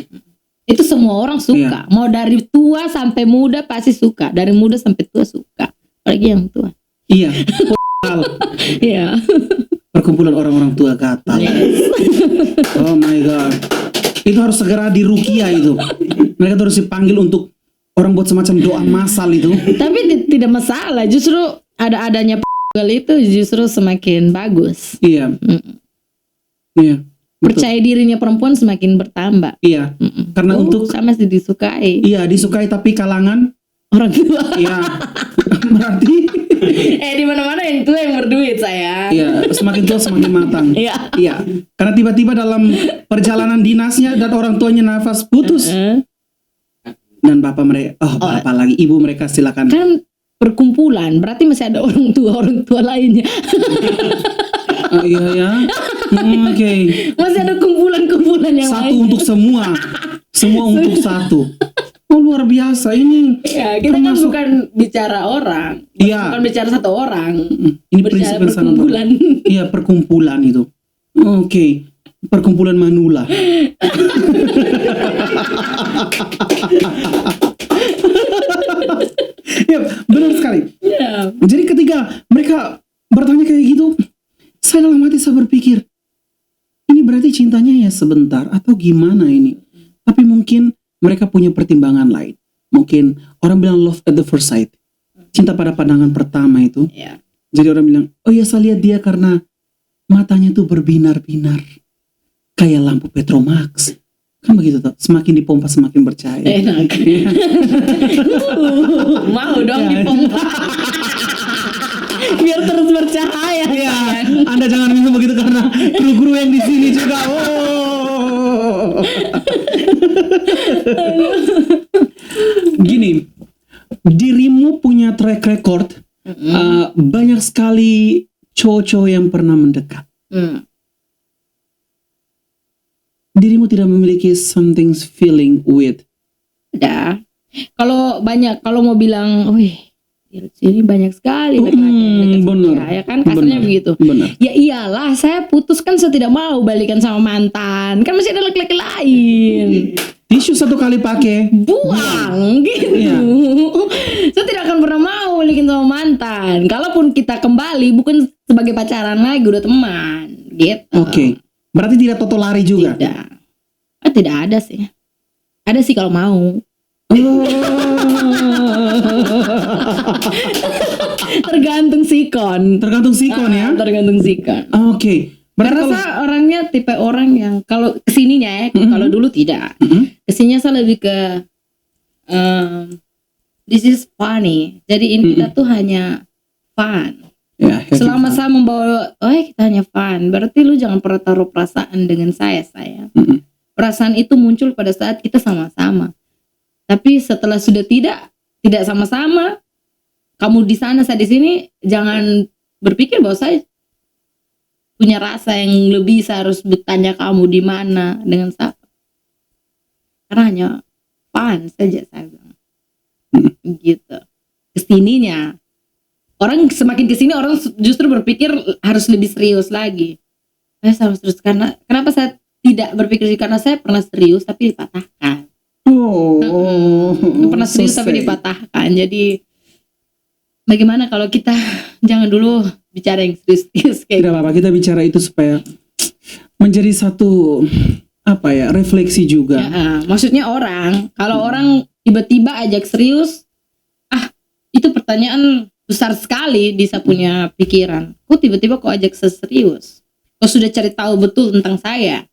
itu semua orang suka. Mau dari tua sampai muda pasti suka, dari muda sampai tua suka, apalagi yang tua. Iya. Iya. Perkumpulan orang-orang tua gatal. Oh my god. Itu harus segera diruqyah itu. Mereka harus dipanggil untuk orang buat semacam doa masal itu. Tapi tidak masalah, justru adanya itu justru semakin bagus. Iya. Iya. Betul. Percaya dirinya perempuan semakin bertambah. Iya. Karena untuk sama sih disukai iya disukai tapi kalangan orang tua. iya. Berarti Di mana-mana yang tua yang berduit saya. iya, semakin tua semakin matang. Iya. Iya. Karena tiba-tiba dalam perjalanan dinasnya dan orang tuanya nafas putus dan bapak mereka, bapak lagi, ibu mereka silakan. Kan perkumpulan, berarti masih ada orang tua lainnya. Iya ya. Oke. Masih ada kumpulan-kumpulan yang Satu lain. untuk semua. Semua untuk satu. Oh luar biasa ini. Ya, kita kan bukan bicara orang. Iya. Bukan bicara satu orang. Ini Bicara prinsip yang sangat perkumpulan. bagus. Iya, perkumpulan itu. Oke. Perkumpulan Manula. Ya, benar sekali. Ya. Jadi ketika mereka bertanya kayak gitu, saya dalam hati saya berpikir, ini berarti cintanya ya sebentar atau gimana ini? Tapi mungkin mereka punya pertimbangan lain. Mungkin orang bilang love at the first sight. Cinta pada pandangan pertama itu. Ya. Jadi orang bilang, oh ya saya lihat dia karena matanya tuh berbinar-binar. Kayak lampu Petromax. Kan begitu tuh, semakin dipompa semakin bercahaya. Enak. Mau dong dipompa. Biar terus bercahaya. Ya, Anda jangan minum begitu karena kru-kru yang di sini juga. Oh. Gini, dirimu punya track record banyak sekali cowok-cowok yang pernah mendekat. Dirimu tidak memiliki something feeling with. Ada. Kalau mau bilang, wih, di sini banyak sekali laki-laki yang dekat sama bener. dia, ya kan kasarnya Bener. begitu. Bener. Ya iyalah, saya putus kan saya tidak mau balikan sama mantan, kan masih ada laki-laki lain. Tisu satu kali pakai. Buang gitu. Iya. Saya tidak akan pernah mau balikin sama mantan. Kalaupun kita kembali bukan sebagai pacaran lagi, udah teman gitu. Oke. Berarti tidak toto lari juga. Tidak ada sih. Ada sih kalau mau. Tergantung sikon. Tergantung sikon ya. Tergantung sikon. Oke. Berarti Karena kalau saya orangnya tipe orang yang kalau kesininya ya, kalau dulu tidak. Kesininya saya lebih ke this is funny. Jadi ini kita tuh hanya fun. ya, Selama saya membawa, kita hanya fun. Berarti lu jangan pernah taruh perasaan dengan saya. Perasaan itu muncul pada saat kita sama-sama. Tapi setelah sudah tidak sama-sama, kamu di sana, saya di sini, jangan berpikir bahwa saya punya rasa yang lebih, saya harus bertanya kamu di mana dengan siapa. Karena hanya fun saja saya bilang. Gitu. Kesininya, orang semakin kesini orang justru berpikir harus lebih serius lagi. Saya harus terus kenapa saya tidak berpikir sih, karena saya pernah serius tapi dipatahkan. Pernah serius tapi dipatahkan. Jadi bagaimana kalau kita jangan dulu bicara yang serius kayak tidak apa-apa, kita bicara itu supaya menjadi satu refleksi juga. Maksudnya kalau orang tiba-tiba ajak serius, itu pertanyaan besar sekali di saya punya pikiran. Kok tiba-tiba kok ajak saya serius? Kau sudah cari tahu betul tentang saya?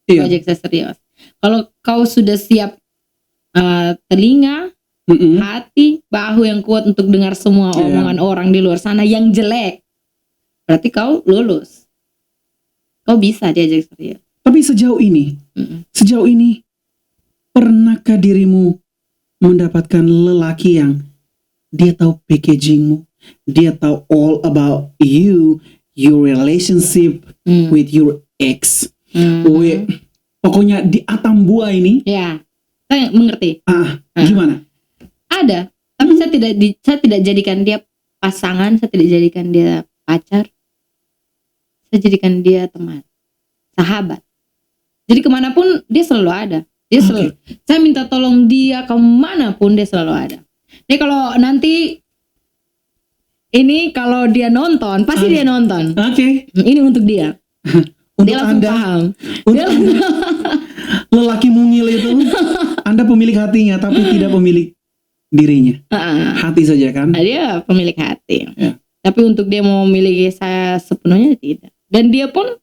Kau ajak saya serius. Kalau kau sudah siap telinga, hati, bahu yang kuat untuk dengar semua omongan orang di luar sana yang jelek, berarti kau lulus. Kau bisa diajak serius. Tapi sejauh ini, pernahkah dirimu mendapatkan lelaki yang dia tahu packagingmu, dia tahu all about you, your relationship with your ex, pokoknya di atam buah ini? Ya, saya mengerti. Gimana? Ada, tapi saya tidak jadikan dia pasangan, saya tidak jadikan dia pacar, saya jadikan dia teman, sahabat. Jadi kemanapun dia selalu ada. Saya minta tolong dia kemanapun dia selalu ada. Nih kalau nanti kalau dia nonton, pasti dia nonton. Ini untuk dia. Untuk dia langsung Anda, paham. Lelaki mungil itu, Anda pemilik hatinya tapi tidak pemilik dirinya. Hati saja kan? Dia pemilik hati. Ya. Tapi untuk dia mau memiliki saya sepenuhnya tidak. Dan dia pun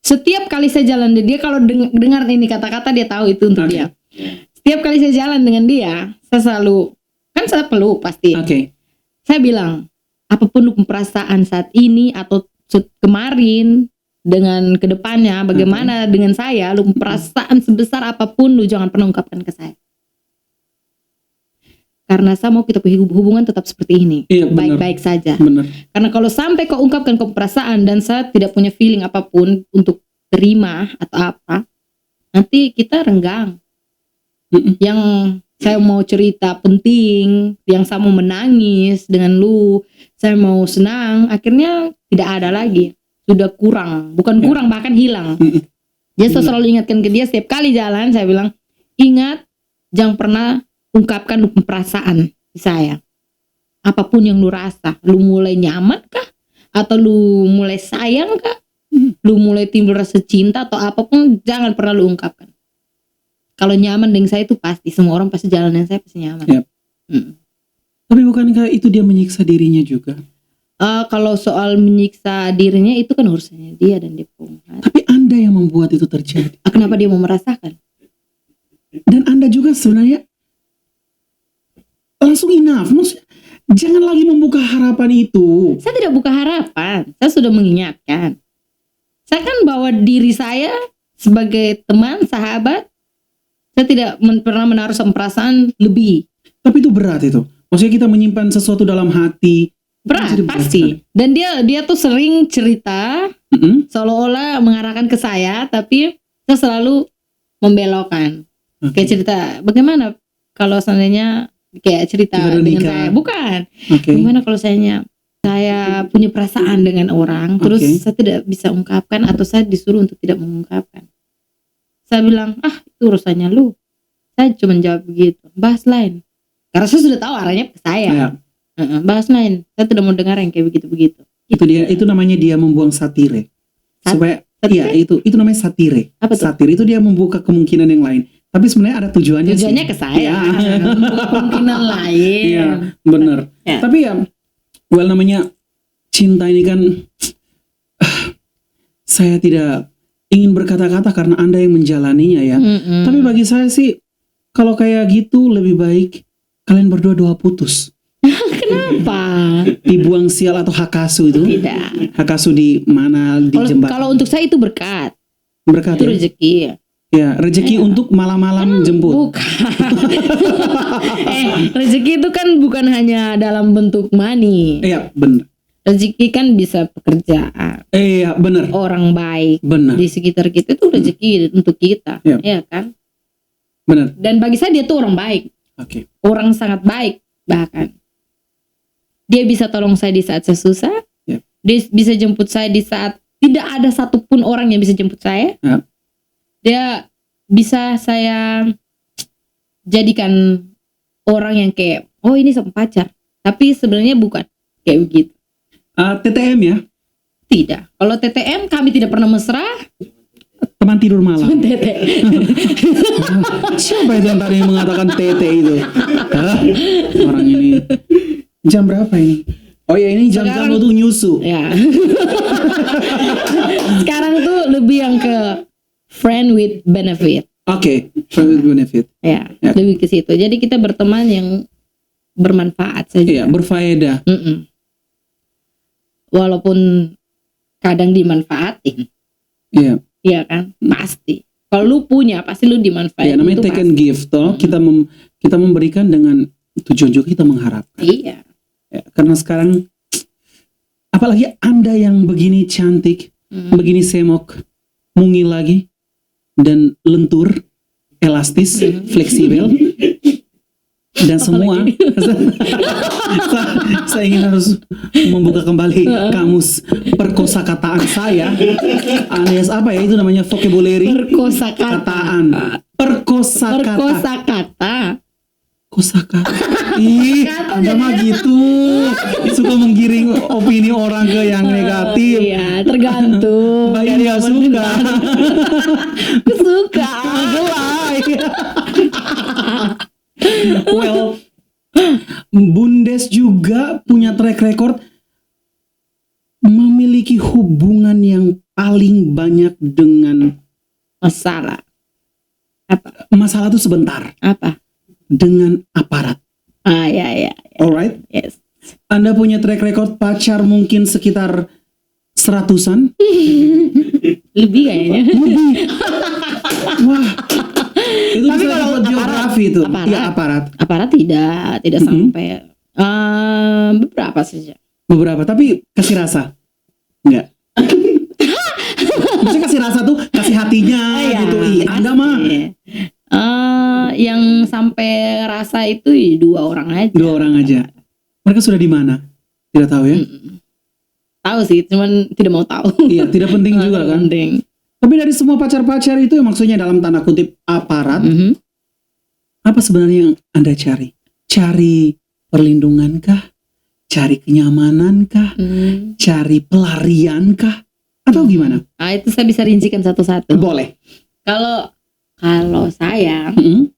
setiap kali saya jalan dia kalau dengar ini kata-kata dia tahu itu untuk dia. Setiap kali saya jalan dengan dia, saya selalu saya peluk pasti. Saya bilang, apapun perasaan saat ini atau kemarin dengan kedepannya, bagaimana dengan saya, lu perasaan sebesar apapun lu jangan pernah ungkapkan ke saya. Karena saya mau kita hubungan tetap seperti ini, baik-baik saja. Bener. Karena kalau sampai kau ungkapkan kau perasaan dan saya tidak punya feeling apapun untuk terima atau apa, nanti kita renggang. Yang saya mau cerita penting, yang saya mau menangis dengan lu, saya mau senang, akhirnya tidak ada lagi. Sudah kurang, bukan kurang, bahkan hilang. Jadi saya selalu ingatkan ke dia setiap kali jalan, saya bilang, ingat, jangan pernah ungkapkan perasaan di saya. Apapun yang lu rasa, lu mulai nyaman kah? Atau lu mulai sayang kah? Lu mulai timbul rasa cinta atau apapun, jangan pernah lu ungkapkan. Kalau nyaman dengan saya itu pasti, semua orang pasti jalan dengan saya pasti nyaman. Tapi bukankah itu dia menyiksa dirinya juga? Kalau soal menyiksa dirinya itu kan urusannya dia dan dia punya. Tapi Anda yang membuat itu terjadi. Kenapa dia mau merasakan? Dan Anda juga sebenarnya langsung enough. Maksudnya, jangan lagi membuka harapan itu. Saya tidak buka harapan. Saya sudah mengingatkan. Saya kan bawa diri saya sebagai teman, sahabat. Saya tidak pernah menaruh perasaan lebih. Tapi itu berat itu. Maksudnya kita menyimpan sesuatu dalam hati Berat Jadi berat pasti. Dan dia tuh sering cerita Mm-mm. seolah-olah mengarahkan ke saya, tapi saya selalu membelokkan. Kayak cerita, bagaimana kalau seandainya kayak cerita Kita udah dengan nikah. saya, bukan. Oke. Bagaimana kalau saya punya perasaan dengan orang, terus Oke. saya tidak bisa ungkapkan atau saya disuruh untuk tidak mengungkapkan. Saya bilang, itu urusannya lu. Saya cuma jawab begitu, bahas lain. Karena saya sudah tahu arahnya ke saya. Ya, Bahas lain. Saya tidak mau dengar yang kayak begitu-begitu. itu namanya dia membuang satire. Supaya Satire? iya itu namanya satire. Apa tuh? Satire itu dia membuka kemungkinan yang lain. Tapi sebenarnya ada tujuannya sih. Tujuannya ke saya. Iya. Membuka kemungkinan lain. Iya, benar. Ya. Tapi ya, namanya cinta ini kan, saya tidak ingin berkata-kata karena Anda yang menjalaninya ya. Mm-mm. Tapi bagi saya sih, kalau kayak gitu lebih baik kalian berdua doa putus. Kenapa? Dibuang sial atau hakasu itu. Tidak. Hakasu di mana, di jembatan. Kalau untuk saya itu berkat. Berkat Itu ya. rezeki. Ya, rezeki untuk malam-malam jemput. Bukan. Rezeki itu kan bukan hanya dalam bentuk money. Iya, benar. Rezeki kan bisa pekerjaan, Iya, benar. orang baik Benar. di sekitar kita itu rezeki untuk kita, Iya. ya kan? Benar. Dan bagi saya dia tuh orang baik, Oke. orang sangat baik bahkan. Dia bisa tolong saya di saat saya susah, Iya. dia bisa jemput saya di saat tidak ada satupun orang yang bisa jemput saya. Iya. Dia bisa saya jadikan orang yang kayak, oh ini sama pacar, tapi sebenarnya bukan kayak begitu. TTM ya, Tidak. Kalau TTM kami tidak pernah mesra. teman tidur malam. TTM. Siapa itu yang tadi mengatakan TT itu? Hah? Orang ini jam berapa ini? Oh ya, ini jam-jam Sekarang- untuk nyusu. Ya. Sekarang tuh lebih yang ke friend with benefit. Oke, friend with benefit. Ya, Ya. lebih ke situ. Jadi kita berteman yang bermanfaat saja. Iya, berfaedah. Mm-mm. Walaupun kadang dimanfaatin, Iya. ya kan? Pasti. Kalau lu punya, pasti lu Ya, dimanfaatin. namanya itu take and pasti. give toh. Kita memberikan dengan tujuan juga kita mengharapkan. Iya. Ya, karena sekarang apalagi Anda yang begini cantik, begini semok, mungil lagi dan lentur, elastis, fleksibel dan semua. Saya ingin harus membuka kembali kamus perkosakataan saya, alias apa ya itu namanya vocabulary. Perkosakata. Kataan. Perkosakata. Perkosakata. Kosakata. Ih, Anda mah gitu. Suka menggiring opini orang ke yang negatif. Iya, tergantung. Mbak ini gak suka. Suka. Gelai. Well, Bundes juga punya track record memiliki hubungan yang paling banyak dengan Masalah. Apa? masalah itu sebentar Apa? dengan aparat. Ya. Alright? Yes. Anda punya track record pacar mungkin sekitar 100-an? Lebih kayaknya. Wah. Itu Tapi bisa kalau dapat geografi itu. aparat. Iya, aparat. Aparat tidak sampai beberapa saja. Beberapa, tapi kasih rasa. Enggak. Maksudnya kasih rasa tuh kasih hatinya Iya, gitu. Ih, Anda mah yang sampai rasa itu 2 orang aja. 2 orang aja. Mereka sudah di mana? Tidak tahu ya? Tahu sih, cuman tidak mau tahu. Iya, tidak penting juga kan. Penting. Tapi dari semua pacar-pacar itu maksudnya dalam tanda kutip aparat, Mhm. apa sebenarnya yang Anda cari? Cari perlindungan kah? Cari kenyamanan kah? Cari pelarian kah? Atau gimana? Itu saya bisa rincikan satu-satu. Boleh. Kalau saya, Mm-mm.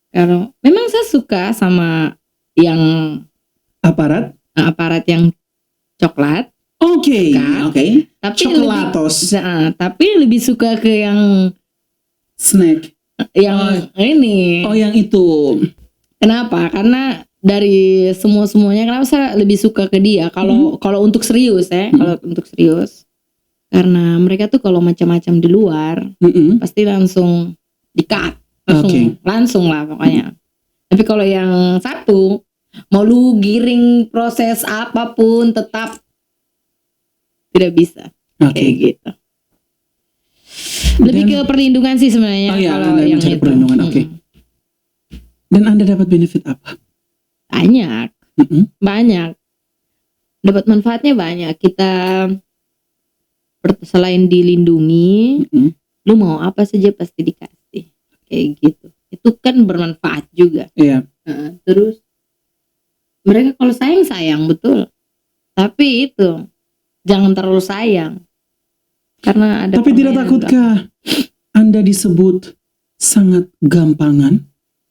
kalau memang saya suka sama yang Aparat. aparat yang coklat, Oke. Kan? Oke. tapi Coklatos. tapi lebih suka ke yang Snack. ini. Oh, yang itu. Kenapa? Karena dari semuanya kenapa saya lebih suka ke dia kalau untuk serius ya, kalau untuk serius. Karena mereka tuh kalau macam-macam di luar Mm-mm. pasti langsung di-cut. Oke. Langsung lah pokoknya. Tapi kalau yang satu Mau lu giring proses apapun tetap tidak bisa. Oke. Kayak gitu. Lebih ke perlindungan sih sebenarnya. Oh iya, kalau Anda yang mencari itu. perlindungan, oke. Dan Anda dapat benefit apa? Banyak. Mm-mm. Banyak. Dapat manfaatnya banyak. Kita selain dilindungi, lu mau apa saja pasti dikasih. Kayak gitu. Itu kan bermanfaat juga. Iya. Terus mereka kalau sayang betul. Tapi itu jangan terlalu sayang. Karena ada Tapi tidak permainan takutkah Anda disebut sangat gampangan?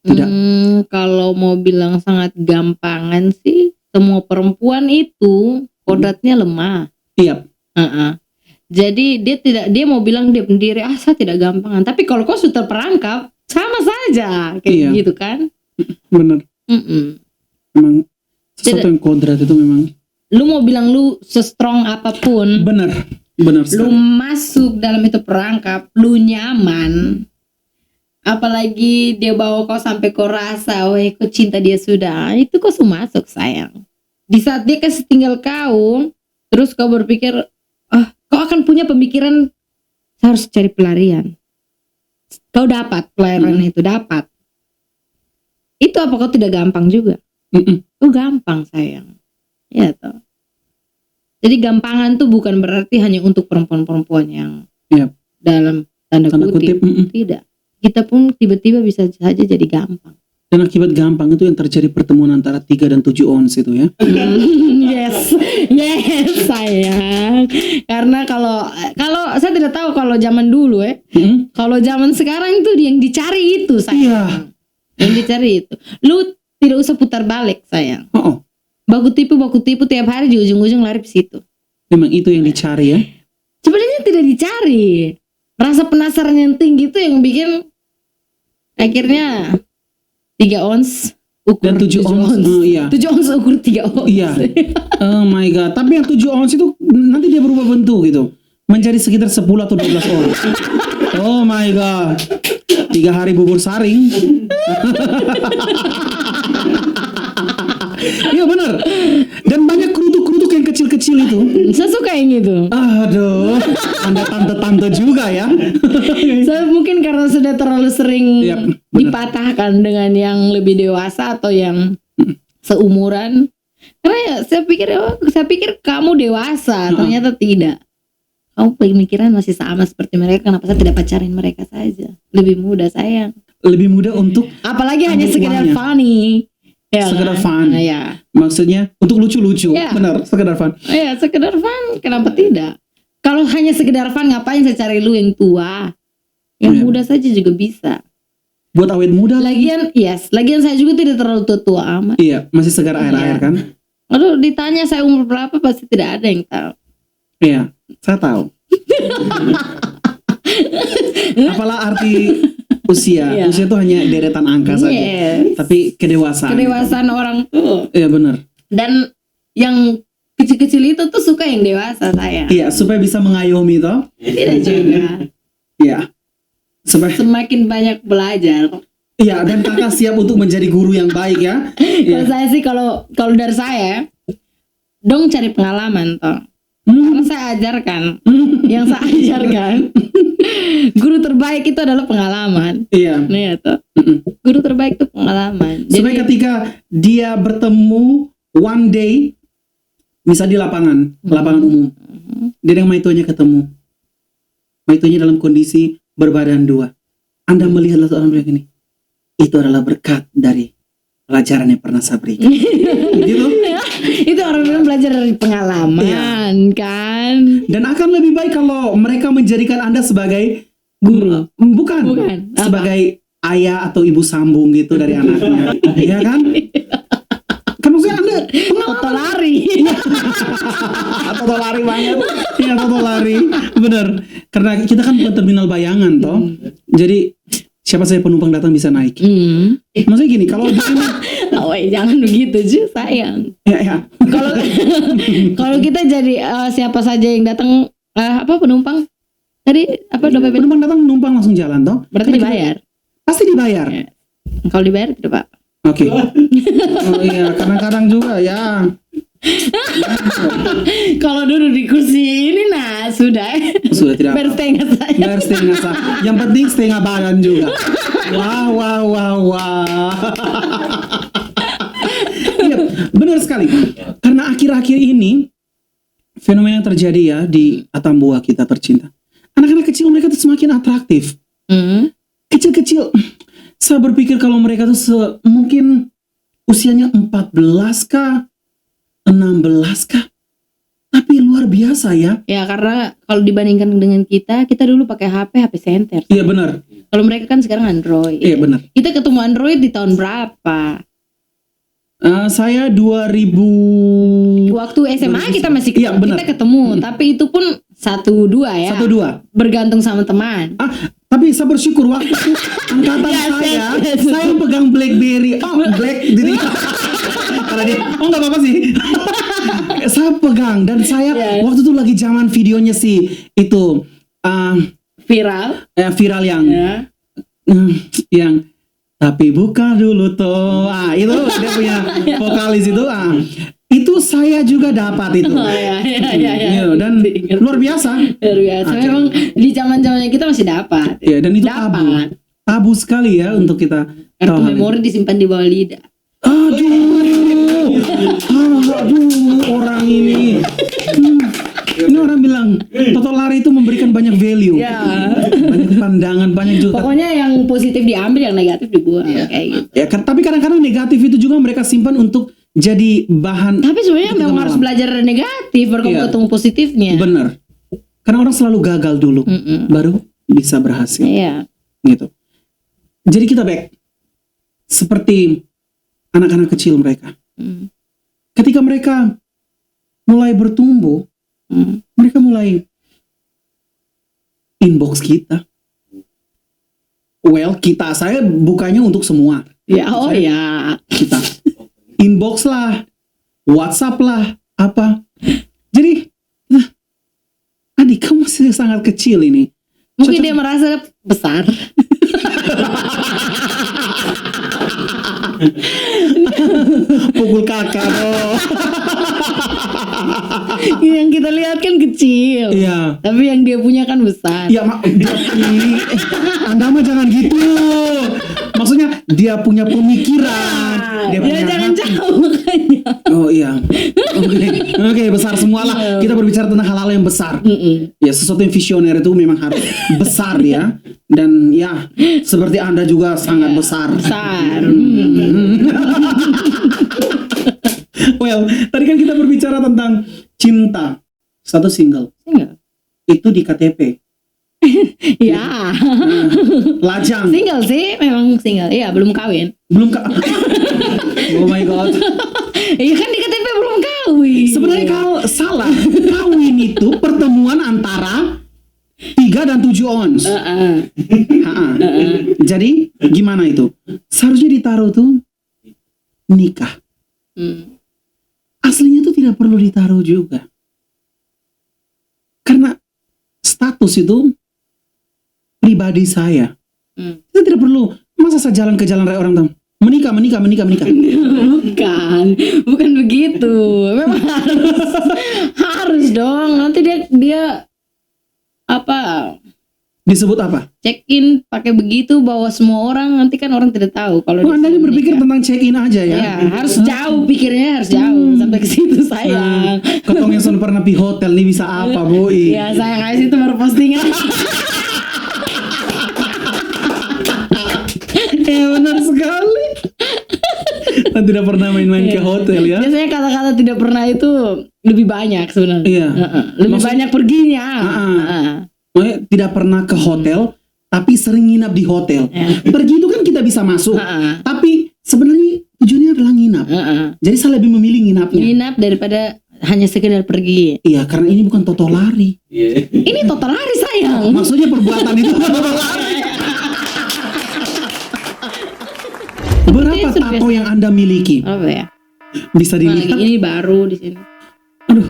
Tidak. Kalau mau bilang sangat gampangan sih, semua perempuan itu kodratnya lemah. Iya. Jadi dia mau bilang dia pendiri, saya tidak gampangan. Tapi kalau kau sudah terperangkap, sama saja kayak gitu kan? Benar. Memang sesuatu yang kodrat itu memang. Lu mau bilang lu se-strong apapun, Benar lu sekali. masuk dalam itu perangkap, lu nyaman. Apalagi dia bawa kau sampai kau rasa, weh kau cinta dia sudah, itu kau sudah masuk sayang. Di saat dia kasih tinggal kau, terus kau berpikir, kau akan punya pemikiran, saya harus cari pelarian. Kau dapat pelarian itu, dapat. Itu apa kau tidak gampang juga? Kau gampang sayang. Ya toh. Jadi gampangan tuh bukan berarti hanya untuk perempuan-perempuan yang dalam tanda kutip. Tidak. Kita pun tiba-tiba bisa saja jadi gampang. Dan akibat gampang itu yang terjadi pertemuan antara 3 dan 7 ons itu ya. Yes sayang. Karena kalau saya tidak tahu kalau zaman dulu kalau zaman sekarang itu yang dicari itu sayang. Yang dicari itu. Lu tidak usah putar balik sayang. Baku tipu tiap hari di ujung-ujung lari ke situ. Memang itu yang dicari ya. Sebenarnya tidak dicari. Rasa penasaran yang tinggi itu yang bikin akhirnya 3 ons ukur dan 7 ons. 7 ons ukur 3 ons. Iya. Oh my god. Tapi yang 7 ons itu nanti dia berubah bentuk gitu. Menjadi sekitar 10 atau 12 ons. Oh my god. 3 hari bubur saring. Iya benar. Dan banyak kerutuk-kerutuk yang kecil-kecil itu. Saya suka yang itu. Aduh, Anda tante-tante juga ya. Saya mungkin karena sudah terlalu sering dipatahkan dengan yang lebih dewasa atau yang seumuran. Karena ya saya pikir kamu dewasa, ternyata tidak. Kamu pemikiran masih sama seperti mereka. Kenapa saya tidak pacarin mereka saja? Lebih muda sayang. Lebih mudah untuk apalagi hanya sekedar funny. Ya, sekedar kan? fun. Ya. Maksudnya untuk lucu-lucu. Benar, sekedar fun. Ya, sekedar fun. Kenapa tidak? Kalau hanya sekedar fun, ngapain saya cari lu yang tua? Yang muda saja juga bisa. Buat awet muda. Lagian saya juga tidak terlalu tua amat. Iya, masih segar air-air kan? Aduh, ditanya saya umur berapa pasti tidak ada yang tahu. Iya, saya tahu. Apalah arti usia? Usia itu hanya deretan angka saja. Tapi kedewasaan orang tuh. Iya benar. Dan yang kecil-kecil itu tuh suka yang dewasa saya. Iya, supaya bisa mengayomi toh. Tidak juga. Iya. Semakin banyak belajar. Iya, dan kakak siap untuk menjadi guru yang baik ya. Kalau saya sih kalau dari saya dong cari pengalaman toh. Karena saya ajarkan. Yang saya ajarkan guru terbaik itu adalah pengalaman. Iya. Nih toh. Guru terbaik itu pengalaman. Supaya ketika dia bertemu one day, misal di lapangan umum, dia dengan maituanya ketemu, maituanya dalam kondisi berbadan dua. Anda melihatlah seorang bilang ini, itu adalah berkat dari pelajaran yang pernah saya berikan. Gitu. Itu orang bilang belajar dari pengalaman kan. Dan akan lebih baik kalau mereka menjadikan Anda sebagai guru. Bukan. Sebagai ayah atau ibu sambung gitu dari anaknya. Iya kan? Kan maksudnya Anda Toto lari. Toto lari banget. Iya, Toto lari. Bener. Karena kita kan bukan terminal bayangan toh. Jadi siapa saja penumpang datang bisa naik. Maksudnya gini, kalau di sini jangan begitu juga sayang. Ya. Kalau kita jadi siapa saja yang datang penumpang tadi dompet penumpang datang numpang langsung jalan toh. Berarti dibayar. Pasti dibayar. Kalau dibayar tidak apa. Oke. Oh iya, kadang-kadang juga ya. Kalau duduk di kursi ini nah sudah Tidak. bersetengah saya. Bayar setengah sah. Yang penting setengah badan juga. Wah. Iya, benar sekali. Karena akhir-akhir ini fenomena yang terjadi ya di Atambua kita tercinta. Anak-anak kecil mereka tuh semakin atraktif. Kecil-kecil. Saya berpikir kalau mereka tuh mungkin usianya 14 kah, 16 kah. Tapi luar biasa ya. Ya karena kalau dibandingkan dengan kita dulu pakai HP senter. Iya benar. Kalau mereka kan sekarang Android. Iya benar. Kita ketemu Android di tahun berapa? Saya 2000. Waktu SMA kita masih Iya, ketemu, benar. kita ketemu, tapi itu pun 1-2 ya. 1-2. Bergantung sama teman. Tapi saya bersyukur waktu itu angkatan saya yang pegang BlackBerry. Black jadi karena dia nggak apa-apa sih. Saya pegang dan saya waktu itu lagi zaman videonya sih itu Viral. viral yang tapi buka dulu toh. Itu dia punya vokalis itu. Itu saya juga dapat itu. Iya. Dan luar biasa. Luar biasa. Memang di zaman-zamannya kita masih dapat. Ya, dan itu tabu sekali ya untuk kita Kartu memori disimpan di bawah lidah. Aduh, orang ini. Ini orang bilang Toto Lari itu memberikan banyak value. Ya. Banyak pandangan, banyak juga. Pokoknya yang positif diambil, yang negatif dibuang kayak gitu. Ya, tapi kadang-kadang negatif itu juga mereka simpan untuk jadi bahan. Tapi sebenarnya memang harus belajar negatif baru kamu ketemu positifnya. Benar. Karena orang selalu gagal dulu, baru bisa berhasil. Iya. Gitu. Jadi kita back seperti anak-anak kecil mereka. Ketika mereka mulai bertumbuh, mereka mulai inbox kita. Well, saya bukanya untuk semua. Ya, Kita inbox lah, WhatsApp lah, apa. Jadi, adik kamu masih sangat kecil ini. Mungkin dia merasa besar. Pukul kakak dong. Yang kita lihat kan kecil. Iya. Tapi yang dia punya kan besar. Ya, Anda mah jangan gitu. Maksudnya dia punya pemikiran. Dia punya jangan hati. jauh makanya. Oh iya. Oke, besar semua lah. Kita berbicara tentang hal-hal yang besar. Ya, sesuatu yang visioner itu memang harus besar ya. Dan ya, seperti Anda juga sangat besar. Besar. Well, tadi kan kita berbicara tentang cinta. Satu single. Itu di KTP. Ya. Lajang. Single sih, memang single. Iya, belum kawin. Oh my god. Iya kan di KTP belum kawin. Sebenarnya kalau salah, kawin itu pertemuan antara 3 dan 7 ons. Jadi gimana itu? Seharusnya ditaruh tuh nikah. Aslinya tuh tidak perlu ditaruh juga. Karena status itu pribadi saya. Kita tidak perlu. Masa saya jalan ke jalan raya orang tahu menikah. Bukan begitu. Memang harus dong. Nanti dia apa? Disebut apa? Check in pakai begitu bawa semua orang, nanti kan orang tidak tahu kalau Anda ini berpikir tentang check in aja ya? Ya, harus jauh pikirnya, harus jauh sampai ke situ sayang. Ketong yang pernah di hotel nih bisa apa, Boy? Ya, sayang guys itu baru postingan. Benar sekali. Saya tidak pernah main-main ke hotel ya. Biasanya kata-kata tidak pernah itu lebih banyak sebenarnya. Iya. Lebih banyak perginya. Makanya tidak pernah ke hotel, tapi sering nginap di hotel. Pergi itu kan kita bisa masuk, tapi sebenarnya tujuannya adalah nginap. Jadi saya lebih memilih nginapnya. Nginap daripada hanya sekedar pergi. Iya, karena ini bukan Toto Lari. Ini Toto Lari sayang. Maksudnya perbuatan itu bukan Toto Lari. Berapa tato yang Anda miliki? Apa ya? Bisa dilihat. Ini baru di sini. Aduh,